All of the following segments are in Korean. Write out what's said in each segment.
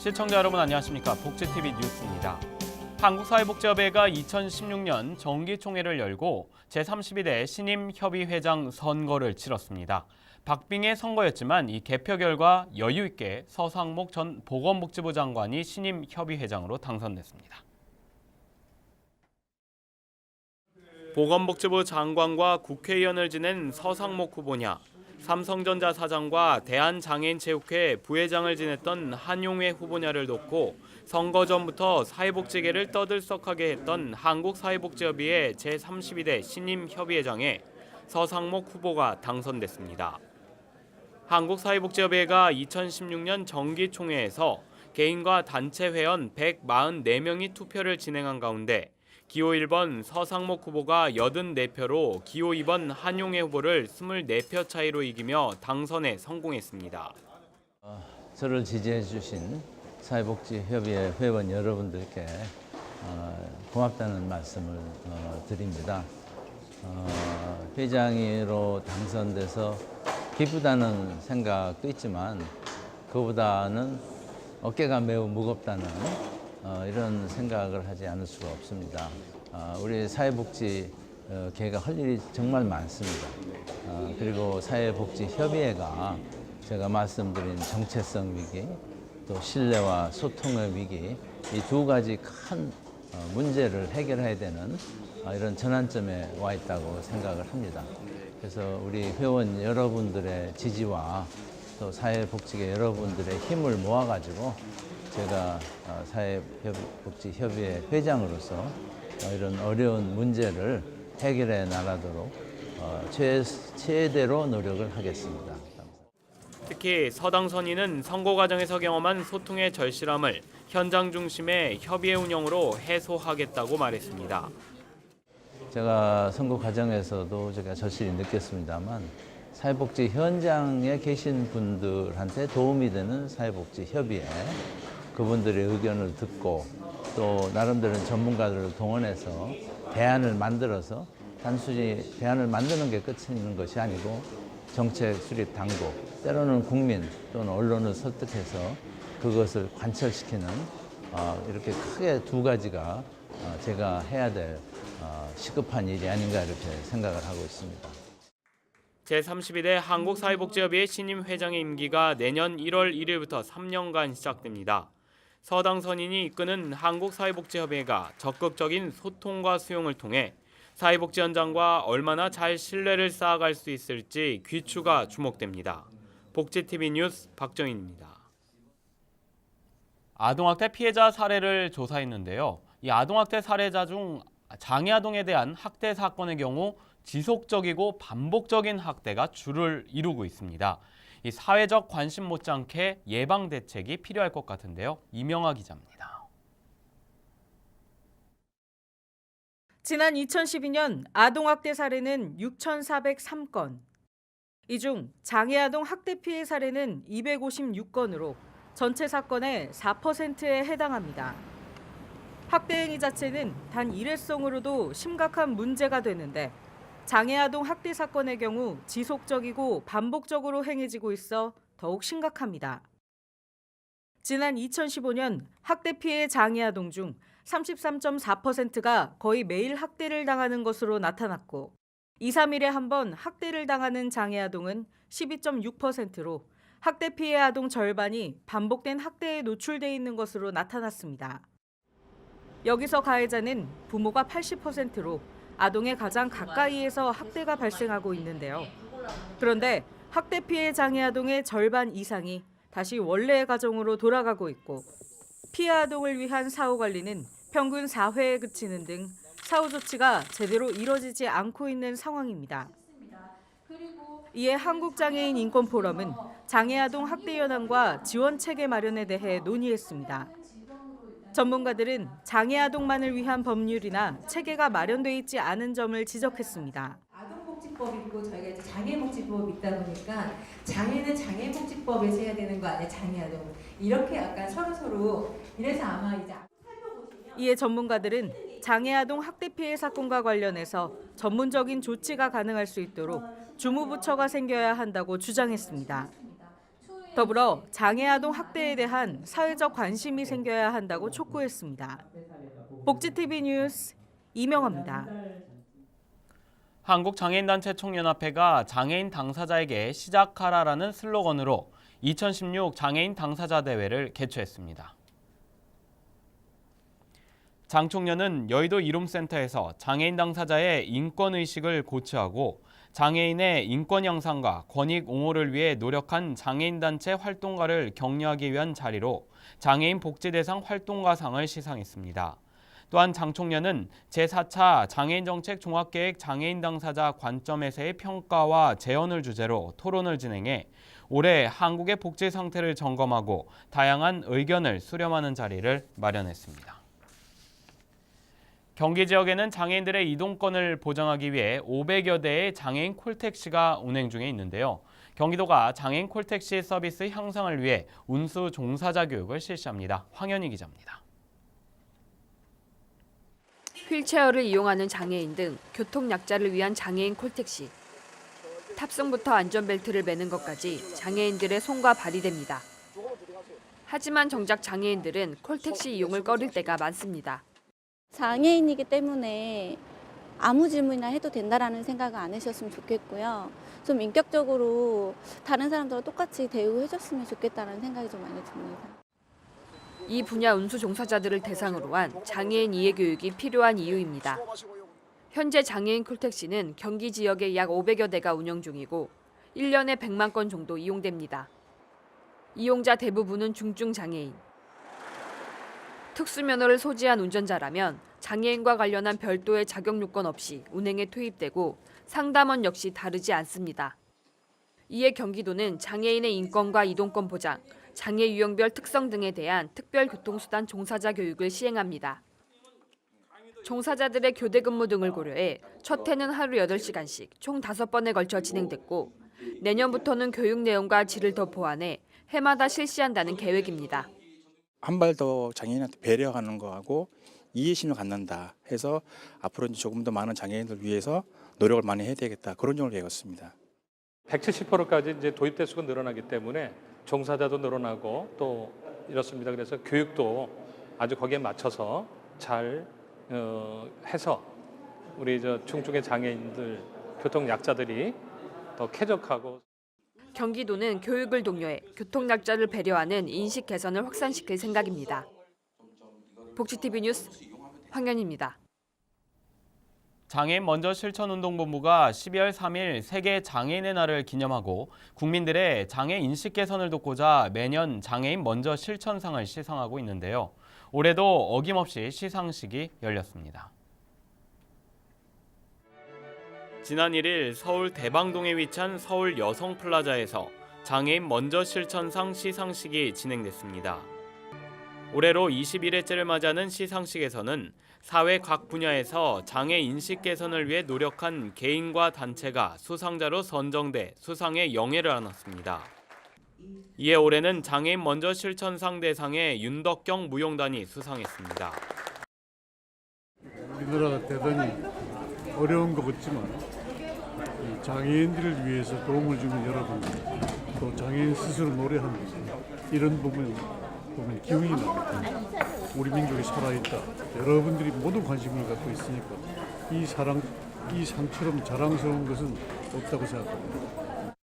시청자 여러분 안녕하십니까? 복지TV 뉴스입니다. 한국사회복지협의회가 2016년 정기총회를 열고 제32대 신임협의회장 선거를 치렀습니다. 박빙의 선거였지만 이 개표 결과 여유 있게 서상목 전 보건복지부 장관이 신임협의회장으로 당선됐습니다. 보건복지부 장관과 국회의원을 지낸 서상목 후보냐, 삼성전자 사장과 대한장애인체육회 부회장을 지냈던 한용회 후보냐를 놓고 선거 전부터 사회복지계를 떠들썩하게 했던 한국사회복지협의회 제32대 신임협의회장에 서상목 후보가 당선됐습니다. 한국사회복지협의회가 2016년 정기총회에서 개인과 단체 회원 144명이 투표를 진행한 가운데 기호 1번 서상목 후보가 84표로 기호 2번 한용회 후보를 24표 차이로 이기며 당선에 성공했습니다. 저를 지지해 주신 사회복지협의회 회원 여러분들께 고맙다는 말씀을 드립니다. 회장으로 당선돼서 기쁘다는 생각도 있지만 그보다는 어깨가 매우 무겁다는 이런 생각을 하지 않을 수가 없습니다. 우리 사회복지계가 할 일이 정말 많습니다. 그리고 사회복지협의회가 제가 말씀드린 정체성 위기, 또 신뢰와 소통의 위기, 이 두 가지 큰 문제를 해결해야 되는 이런 전환점에 와 있다고 생각을 합니다. 그래서 우리 회원 여러분들의 지지와 또 사회복지계 여러분들의 힘을 모아가지고 제가 사회복지협의회 회장으로서 이런 어려운 문제를 해결해 나가도록 최대로 노력을 하겠습니다. 특히 서당선의는 선거 과정에서 경험한 소통의 절실함을 현장 중심의 협의회 운영으로 해소하겠다고 말했습니다. 제가 선거 과정에서도 제가 절실히 느꼈습니다만 사회복지 현장에 계신 분들한테 도움이 되는 사회복지협의회, 그분들의 의견을 듣고 또 나름대로 전문가들을 동원해서 대안을 만들어서 단순히 대안을 만드는 게 끝인 것이 아니고 정책 수립 당국, 때로는 국민 또는 언론을 설득해서 그것을 관철시키는 이렇게 크게 두 가지가 제가 해야 될 시급한 일이 아닌가 이렇게 생각을 하고 있습니다. 제32대 한국사회복지협의회 신임 회장의 임기가 내년 1월 1일부터 3년간 시작됩니다. 서당 선인이 이끄는 한국사회복지협의회가 적극적인 소통과 수용을 통해 사회복지 현장과 얼마나 잘 신뢰를 쌓아갈 수 있을지 귀추가 주목됩니다. 복지TV 뉴스 박정인입니다. 아동학대 피해자 사례를 조사했는데요. 이 아동학대 사례자 중 장애아동에 대한 학대 사건의 경우 지속적이고 반복적인 학대가 주를 이루고 있습니다. 이 사회적 관심 못지않게 예방 대책이 필요할 것 같은데요. 이명아 기자입니다. 지난 2012년 아동학대 사례는 6,403건. 이 중 장애아동 학대 피해 사례는 256건으로 전체 사건의 4%에 해당합니다. 학대 행위 자체는 단 일회성으로도 심각한 문제가 되는데 장애아동 학대 사건의 경우 지속적이고 반복적으로 행해지고 있어 더욱 심각합니다. 지난 2015년 학대 피해 장애아동 중 33.4%가 거의 매일 학대를 당하는 것으로 나타났고 2, 3일에 한 번 학대를 당하는 장애아동은 12.6%로 학대 피해 아동 절반이 반복된 학대에 노출돼 있는 것으로 나타났습니다. 여기서 가해자는 부모가 80%로 아동의 가장 가까이에서 학대가 발생하고 있는데요. 그런데 학대 피해 장애 아동의 절반 이상이 다시 원래의 가정으로 돌아가고 있고 피해 아동을 위한 사후 관리는 평균 4회에 그치는 등 사후 조치가 제대로 이뤄지지 않고 있는 상황입니다. 이에 한국장애인 인권포럼은 장애아동 학대 현황과 지원 체계 마련에 대해 논의했습니다. 전문가들은 장애아동만을 위한 법률이나 체계가 마련돼 있지 않은 점을 지적했습니다. 아동복지법이 있고 저희가 이제 장애복지법이 있다 보니까 장애는 장애복지법에서 해야 되는 거 아니야, 장애아동. 이렇게 약간 서로 이래서 아마 이제 이에 전문가들은 장애아동 학대 피해 사건과 관련해서 전문적인 조치가 가능할 수 있도록 주무부처가 생겨야 한다고 주장했습니다. 더불어 장애아동 학대에 대한 사회적 관심이 생겨야 한다고 촉구했습니다. 복지TV 뉴스 이명화입니다. 한국장애인단체 총연합회가 장애인 당사자에게 시작하라라는 슬로건으로 2016 장애인 당사자 대회를 개최했습니다. 장 총련은 여의도 이룸센터에서 장애인 당사자의 인권의식을 고취하고 장애인의 인권 향상과 권익 옹호를 위해 노력한 장애인단체 활동가를 격려하기 위한 자리로 장애인 복지대상 활동가상을 시상했습니다. 또한 장 총련은 제4차 장애인정책 종합계획 장애인 당사자 관점에서의 평가와 재현을 주제로 토론을 진행해 올해 한국의 복지 상태를 점검하고 다양한 의견을 수렴하는 자리를 마련했습니다. 경기 지역에는 장애인들의 이동권을 보장하기 위해 500여 대의 장애인 콜택시가 운행 중에 있는데요. 경기도가 장애인 콜택시 서비스 향상을 위해 운수 종사자 교육을 실시합니다. 황현희 기자입니다. 휠체어를 이용하는 장애인 등 교통약자를 위한 장애인 콜택시. 탑승부터 안전벨트를 매는 것까지 장애인들의 손과 발이 됩니다. 하지만 정작 장애인들은 콜택시 이용을 꺼릴 때가 많습니다. 장애인이기 때문에 아무 질문이나 해도 된다라는 생각을 안 하셨으면 좋겠고요. 좀 인격적으로 다른 사람들과 똑같이 대우해 줬으면 좋겠다는 생각이 좀 많이 듭니다. 이 분야 운수 종사자들을 대상으로 한 장애인 이해 교육이 필요한 이유입니다. 현재 장애인 콜택시는 경기 지역에 약 500여 대가 운영 중이고 1년에 100만 건 정도 이용됩니다. 이용자 대부분은 중증 장애인. 특수면허를 소지한 운전자라면 장애인과 관련한 별도의 자격 요건 없이 운행에 투입되고 상담원 역시 다르지 않습니다. 이에 경기도는 장애인의 인권과 이동권 보장, 장애 유형별 특성 등에 대한 특별교통수단 종사자 교육을 시행합니다. 종사자들의 교대 근무 등을 고려해 첫 해는 하루 8시간씩 총 5번에 걸쳐 진행됐고 내년부터는 교육 내용과 질을 더 보완해 해마다 실시한다는 계획입니다. 한 발 더 장애인한테 배려하는 거하고 이해심을 갖는다 해서 앞으로 조금 더 많은 장애인들 위해서 노력을 많이 해야 되겠다 그런 점을 배웠습니다. 170%까지 이제 도입 대수가 늘어나기 때문에 종사자도 늘어나고 또 이렇습니다. 그래서 교육도 아주 거기에 맞춰서 잘 해서 우리 중증의 장애인들, 교통약자들이 더 쾌적하고. 경기도는 교육을 독려해 교통약자를 배려하는 인식 개선을 확산시킬 생각입니다. 복지TV 뉴스 황현희입니다. 장애인 먼저 실천운동본부가 12월 3일 세계 장애인의 날을 기념하고 국민들의 장애 인식 개선을 돕고자 매년 장애인 먼저 실천상을 시상하고 있는데요. 올해도 어김없이 시상식이 열렸습니다. 지난 1일 서울 대방동에 위치한 서울 여성플라자에서 장애인 먼저 실천상 시상식이 진행됐습니다. 올해로 21회째를 맞이하는 시상식에서는 사회 각 분야에서 장애 인식 개선을 위해 노력한 개인과 단체가 수상자로 선정돼 수상의 영예를 안았습니다. 이에 올해는 장애인 먼저 실천상 대상에 윤덕경 무용단이 수상했습니다. 우리나라가 대단히 어려운 것 같지만 이 장애인들을 위해서 도움을 주는 여러분, 또 장애인 스스로 노래하는 이런 부분 보면 기운이 납니다. 우리 민족이 살아있다. 여러분들이 모든 관심을 갖고 있으니까 이 상처럼 자랑스러운 것은 없다고 생각합니다.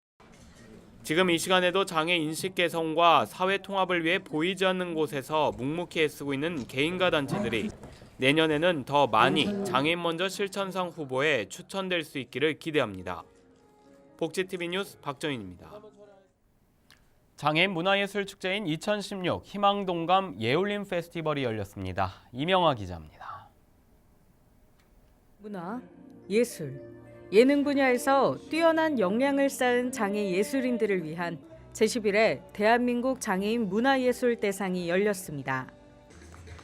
지금 이 시간에도 장애 인식 개선과 사회 통합을 위해 보이지 않는 곳에서 묵묵히 애쓰고 있는 개인과 단체들이 내년에는 더 많이 장애인 먼저 실천상 후보에 추천될 수 있기를 기대합니다. 복지TV 뉴스 박정인입니다. 장애인 문화예술 축제인 2016 희망동감 예울림 페스티벌이 열렸습니다. 이명화 기자입니다. 문화, 예술, 예능 분야에서 뛰어난 역량을 쌓은 장애 예술인들을 위한 제11회 대한민국 장애인 문화예술대상이 열렸습니다.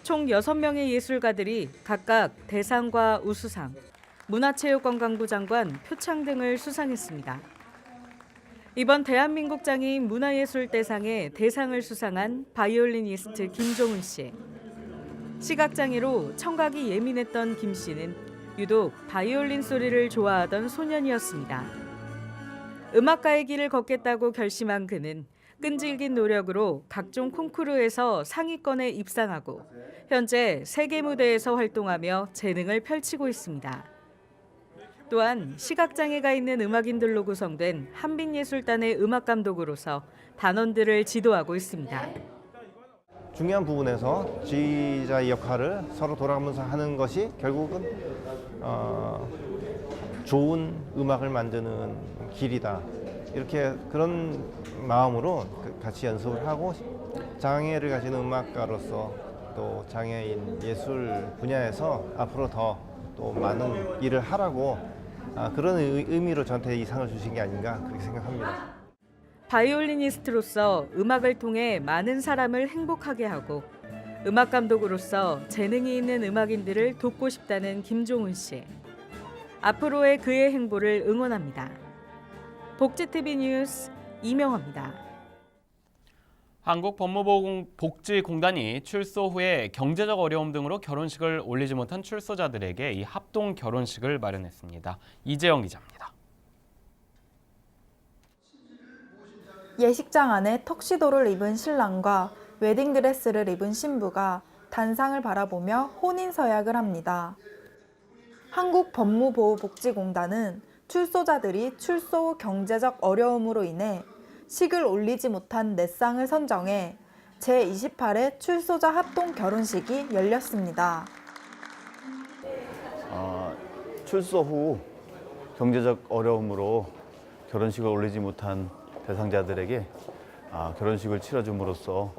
총 6명의 예술가들이 각각 대상과 우수상, 문화체육관광부 장관 표창 등을 수상했습니다. 이번 대한민국 장애인 문화예술대상의 대상을 수상한 바이올리니스트 김종훈 씨. 시각장애로 청각이 예민했던 김 씨는 유독 바이올린 소리를 좋아하던 소년이었습니다. 음악가의 길을 걷겠다고 결심한 그는 끈질긴 노력으로 각종 콩쿠르에서 상위권에 입상하고 현재 세계 무대에서 활동하며 재능을 펼치고 있습니다. 또한 시각장애가 있는 음악인들로 구성된 한빛예술단의 음악감독으로서 단원들을 지도하고 있습니다. 중요한 부분에서 지휘자의 역할을 서로 돌아가면서 하는 것이 결국은 좋은 음악을 만드는 길이다. 이렇게 그런 마음으로 같이 연습을 하고 장애를 가진 음악가로서 또 장애인 예술 분야에서 앞으로 더 또 많은 일을 하라고 그런 의미로 저한테 이 상을 주신 게 아닌가 그렇게 생각합니다. 바이올리니스트로서 음악을 통해 많은 사람을 행복하게 하고 음악 감독으로서 재능이 있는 음악인들을 돕고 싶다는 김종훈 씨. 앞으로의 그의 행보를 응원합니다. 복지TV 뉴스 이명화입니다. 한국법무복지공단이 출소 후에 경제적 어려움 등으로 결혼식을 올리지 못한 출소자들에게 이 합동 결혼식을 마련했습니다. 이재영 기자입니다. 예식장 안에 턱시도를 입은 신랑과 웨딩드레스를 입은 신부가 단상을 바라보며 혼인서약을 합니다. 한국법무보호복지공단은 출소자들이 출소 후 경제적 어려움으로 인해 식을 올리지 못한 4쌍을 선정해 제28회 출소자 합동 결혼식이 열렸습니다. 출소 후 경제적 어려움으로 결혼식을 올리지 못한 대상자들에게 결혼식을 치러줌으로써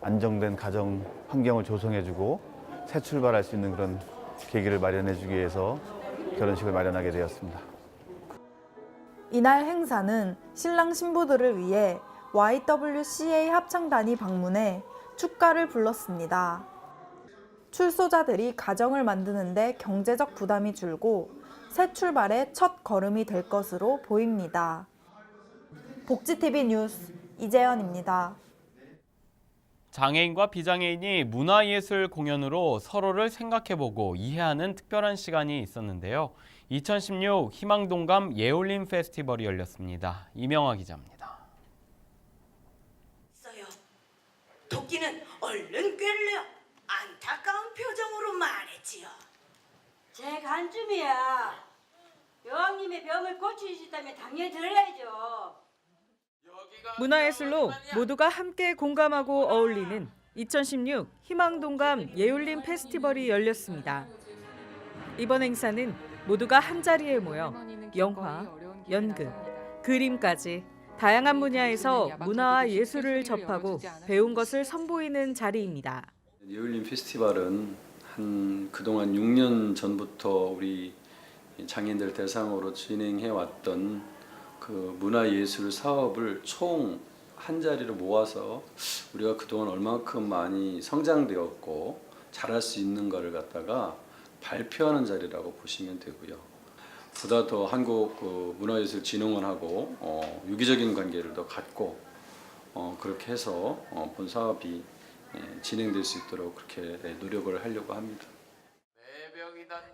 안정된 가정 환경을 조성해주고 새 출발할 수 있는 그런 계기를 마련해주기 위해서 결혼식을 마련하게 되었습니다. 이날 행사는 신랑 신부들을 위해 YWCA 합창단이 방문해 축가를 불렀습니다. 출소자들이 가정을 만드는데 경제적 부담이 줄고 새 출발의 첫 걸음이 될 것으로 보입니다. 복지TV 뉴스 이재현입니다. 장애인과 비장애인이 문화예술 공연으로 서로를 생각해보고 이해하는 특별한 시간이 있었는데요. 2016 희망동감 예울림 페스티벌이 열렸습니다. 이명화 기자입니다. 토끼는 얼른 꿰르려 안타까운 표정으로 말했지요. 제 간쯤이야. 여왕님의 병을 고치시다면 당연히 들어야죠. 문화예술로 모두가 함께 공감하고 어울리는 2016 희망동감 예울림 페스티벌이 열렸습니다. 이번 행사는 모두가 한자리에 모여 영화, 연극, 그림까지 다양한 분야에서 문화와 예술을 접하고 배운 것을 선보이는 자리입니다. 예울림 페스티벌은 그동안 6년 전부터 우리 장애인들 대상으로 진행해왔던 그 문화예술 사업을 총 한 자리로 모아서 우리가 그동안 얼마큼 많이 성장되었고 잘할 수 있는 것을 갖다가 발표하는 자리라고 보시면 되고요. 보다 더 한국 문화예술진흥원하고 유기적인 관계를 더 갖고 그렇게 해서 본 사업이 진행될 수 있도록 그렇게 노력을 하려고 합니다.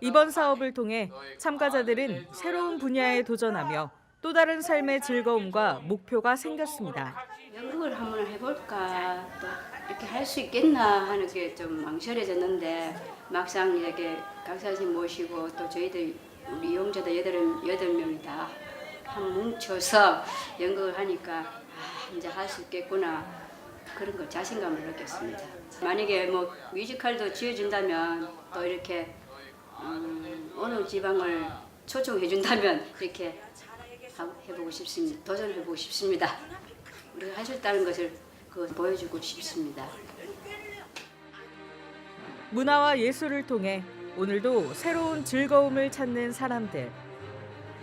이번 사업을 통해 참가자들은 새로운 분야에 도전하며 또 다른 삶의 즐거움과 목표가 생겼습니다. 연극을 한번 해볼까, 또 이렇게 할 수 있겠나 하는 게 좀 망설여졌는데 막상 이렇게 강사님 모시고 또 저희들 우리 이용자들 8명이 다 한 뭉쳐서 연극을 하니까 이제 할 수 있겠구나 그런 거 자신감을 느꼈습니다. 만약에 뭐 뮤지컬도 지어준다면 또 이렇게 어느 지방을 초청해준다면 이렇게 해보고 싶습니다. 도전해보고 싶습니다. 우리가 할 수 있다는 것을 보여주고 싶습니다. 문화와 예술을 통해 오늘도 새로운 즐거움을 찾는 사람들.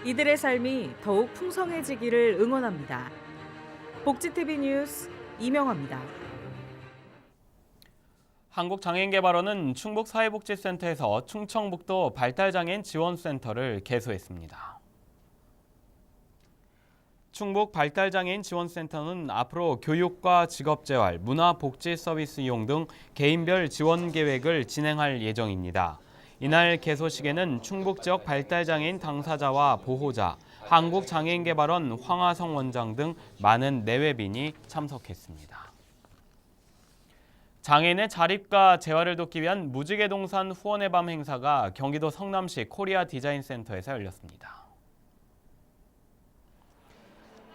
이들의 삶이 더욱 풍성해지기를 응원합니다. 복지TV 뉴스 이명화입니다. 한국장애인개발원은 충북사회복지센터에서 충청북도 발달장애인 지원센터를 개소했습니다. 충북 발달장애인 지원센터는 앞으로 교육과 직업재활, 문화복지 서비스 이용 등 개인별 지원 계획을 진행할 예정입니다. 이날 개소식에는 충북 지역 발달장애인 당사자와 보호자, 한국장애인개발원 황하성 원장 등 많은 내외빈이 참석했습니다. 장애인의 자립과 재활을 돕기 위한 무지개 동산 후원의 밤 행사가 경기도 성남시 코리아 디자인 센터에서 열렸습니다.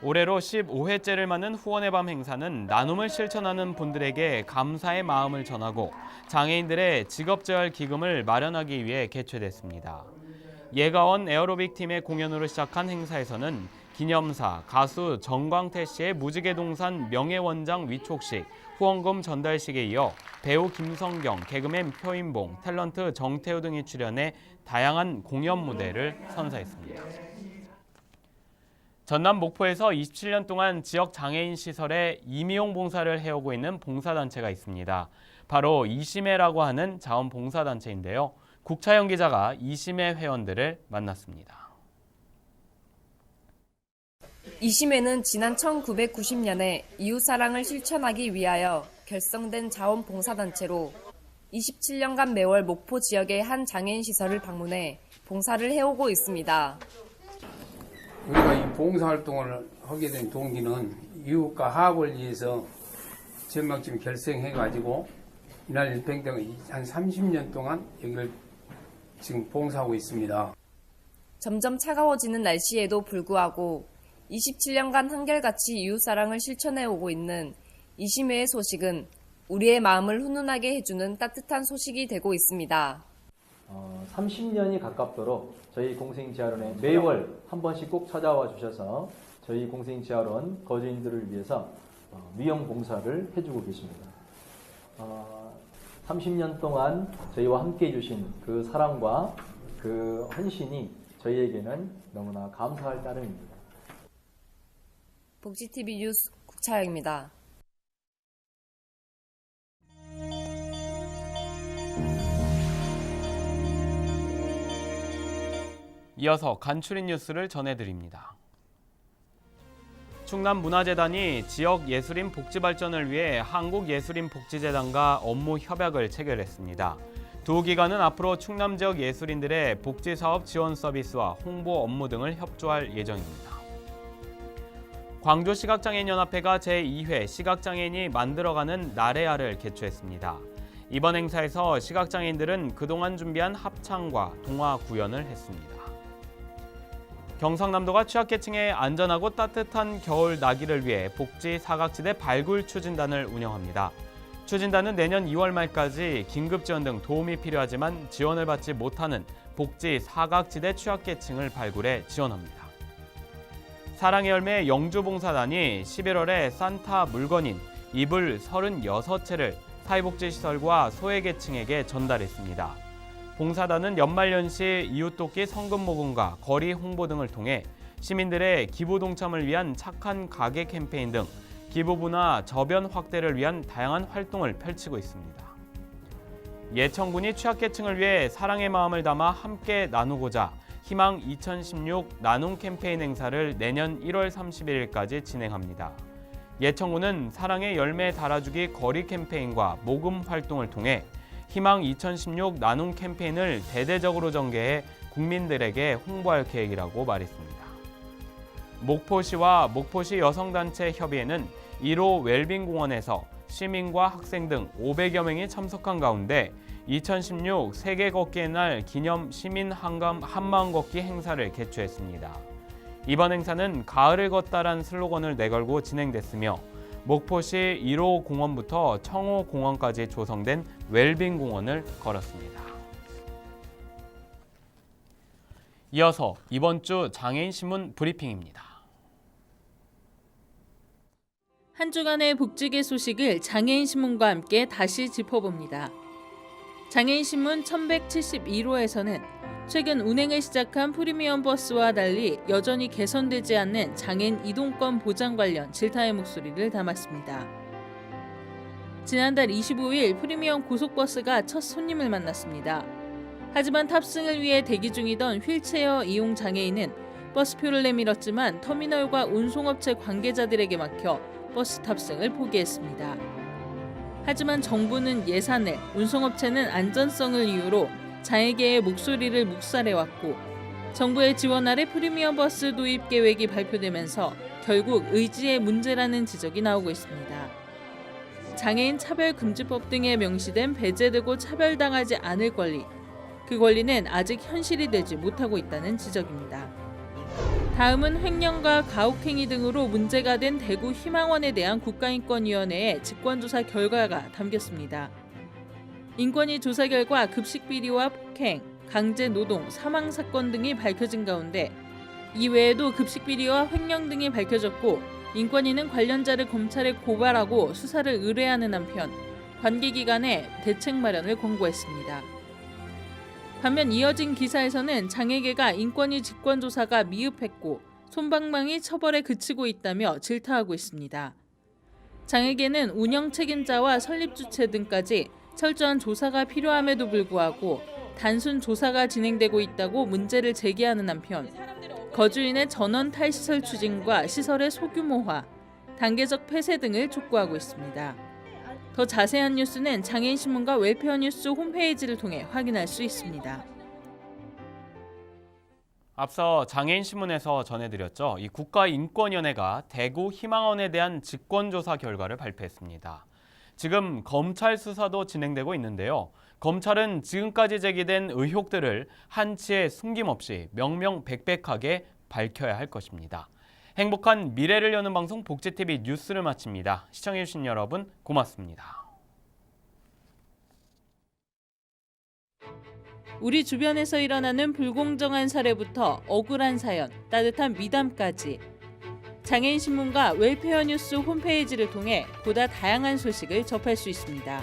올해로 15회째를 맞는 후원의 밤 행사는 나눔을 실천하는 분들에게 감사의 마음을 전하고 장애인들의 직업재활 기금을 마련하기 위해 개최됐습니다. 예가원 에어로빅 팀의 공연으로 시작한 행사에서는 기념사 가수 정광태 씨의 무지개 동산 명예원장 위촉식, 후원금 전달식에 이어 배우 김성경, 개그맨 표인봉, 탤런트 정태우 등이 출연해 다양한 공연 무대를 선사했습니다. 전남 목포에서 27년 동안 지역 장애인 시설에 임의용 봉사를 해오고 있는 봉사단체가 있습니다. 바로 이심회라고 하는 자원봉사단체인데요. 국차영 기자가 이심회 회원들을 만났습니다. 이심회는 지난 1990년에 이웃사랑을 실천하기 위하여 결성된 자원봉사단체로 27년간 매월 목포 지역의 한 장애인 시설을 방문해 봉사를 해오고 있습니다. 우리가 이 봉사활동을 하게 된 동기는 이웃과 화합을 위해서 전망팀 결성해가지고 이날 일평등 한 30년 동안 여기를 지금 봉사하고 있습니다. 점점 차가워지는 날씨에도 불구하고 27년간 한결같이 이웃사랑을 실천해오고 있는 이심회의 소식은 우리의 마음을 훈훈하게 해주는 따뜻한 소식이 되고 있습니다. 30년이 가깝도록 저희 공생지하론에 매월 한 번씩 꼭 찾아와 주셔서 저희 공생지하론 거주인들을 위해서 미용 봉사를 해주고 계십니다. 30년 동안 저희와 함께 해주신 그 사랑과 그 헌신이 저희에게는 너무나 감사할 따름입니다. 복지TV 뉴스 국차영입니다. 이어서 간추린 뉴스를 전해드립니다. 충남문화재단이 지역 예술인 복지 발전을 위해 한국예술인복지재단과 업무 협약을 체결했습니다. 두 기관은 앞으로 충남 지역 예술인들의 복지사업 지원 서비스와 홍보 업무 등을 협조할 예정입니다. 광주시각장애인연합회가 제2회 시각장애인이 만들어가는 나래아를 개최했습니다. 이번 행사에서 시각장애인들은 그동안 준비한 합창과 동화 구연을 했습니다. 경상남도가 취약계층의 안전하고 따뜻한 겨울 나기를 위해 복지 사각지대 발굴 추진단을 운영합니다. 추진단은 내년 2월 말까지 긴급 지원 등 도움이 필요하지만 지원을 받지 못하는 복지 사각지대 취약계층을 발굴해 지원합니다. 사랑의 열매 영주봉사단이 11월에 산타 물건인 이불 36채를 사회복지시설과 소외계층에게 전달했습니다. 봉사단은 연말연시 이웃돕기 성금 모금과 거리 홍보 등을 통해 시민들의 기부 동참을 위한 착한 가게 캠페인 등 기부부나 저변 확대를 위한 다양한 활동을 펼치고 있습니다. 예천군이 취약계층을 위해 사랑의 마음을 담아 함께 나누고자 희망 2016 나눔 캠페인 행사를 내년 1월 31일까지 진행합니다. 예천군은 사랑의 열매 달아주기 거리 캠페인과 모금 활동을 통해 희망 2016 나눔 캠페인을 대대적으로 전개해 국민들에게 홍보할 계획이라고 말했습니다. 목포시와 목포시 여성단체 협의회는 1호 웰빙공원에서 시민과 학생 등 500여 명이 참석한 가운데 2016 세계 걷기의 날 기념 시민 한마음 걷기 행사를 개최했습니다. 이번 행사는 가을을 걷다란 슬로건을 내걸고 진행됐으며 목포시 1호 공원부터 청호 공원까지 조성된 웰빙 공원을 걸었습니다. 이어서 이번 주 장애인 신문 브리핑입니다. 한 주간의 복지계 소식을 장애인 신문과 함께 다시 짚어봅니다. 장애인 신문 1171호에서는 최근 운행을 시작한 프리미엄 버스와 달리 여전히 개선되지 않는 장애인 이동권 보장 관련 질타의 목소리를 담았습니다. 지난달 25일 프리미엄 고속버스가 첫 손님을 만났습니다. 하지만 탑승을 위해 대기 중이던 휠체어 이용 장애인은 버스표를 내밀었지만 터미널과 운송업체 관계자들에게 막혀 버스 탑승을 포기했습니다. 하지만 정부는 예산을, 운송업체는 안전성을 이유로 장애계의 목소리를 묵살해왔고 정부의 지원 아래 프리미엄 버스 도입 계획이 발표되면서 결국 의지의 문제라는 지적이 나오고 있습니다. 장애인 차별금지법 등에 명시된 배제되고 차별당하지 않을 권리, 그 권리는 아직 현실이 되지 못하고 있다는 지적입니다. 다음은 횡령과 가혹행위 등으로 문제가 된 대구 희망원에 대한 국가인권위원회의 직권조사 결과가 담겼습니다. 인권위 조사 결과 급식비리와 폭행, 강제노동, 사망사건 등이 밝혀진 가운데 이외에도 급식비리와 횡령 등이 밝혀졌고 인권위는 관련자를 검찰에 고발하고 수사를 의뢰하는 한편 관계기관에 대책 마련을 권고했습니다. 반면 이어진 기사에서는 장애계가 인권위 직권조사가 미흡했고 솜방망이 처벌에 그치고 있다며 질타하고 있습니다. 장애계는 운영 책임자와 설립 주체 등까지 철저한 조사가 필요함에도 불구하고 단순 조사가 진행되고 있다고 문제를 제기하는 한편 거주인의 전원 탈시설 추진과 시설의 소규모화, 단계적 폐쇄 등을 촉구하고 있습니다. 더 자세한 뉴스는 장애인신문과 웰페어뉴스 홈페이지를 통해 확인할 수 있습니다. 앞서 장애인신문에서 전해드렸죠. 이 국가인권위원회가 대구 희망원에 대한 직권조사 결과를 발표했습니다. 지금 검찰 수사도 진행되고 있는데요. 검찰은 지금까지 제기된 의혹들을 한치의 숨김없이 명명백백하게 밝혀야 할 것입니다. 행복한 미래를 여는 방송 복지TV 뉴스를 마칩니다. 시청해주신 여러분 고맙습니다. 우리 주변에서 일어나는 불공정한 사례부터 억울한 사연, 따뜻한 미담까지 장애인신문과 웰페어뉴스 홈페이지를 통해 보다 다양한 소식을 접할 수 있습니다.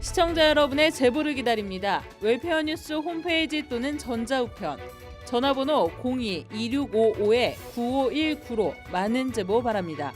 시청자 여러분의 제보를 기다립니다. 웰페어뉴스 홈페이지 또는 전자우편, 전화번호 02-2655-9519로 많은 제보 바랍니다.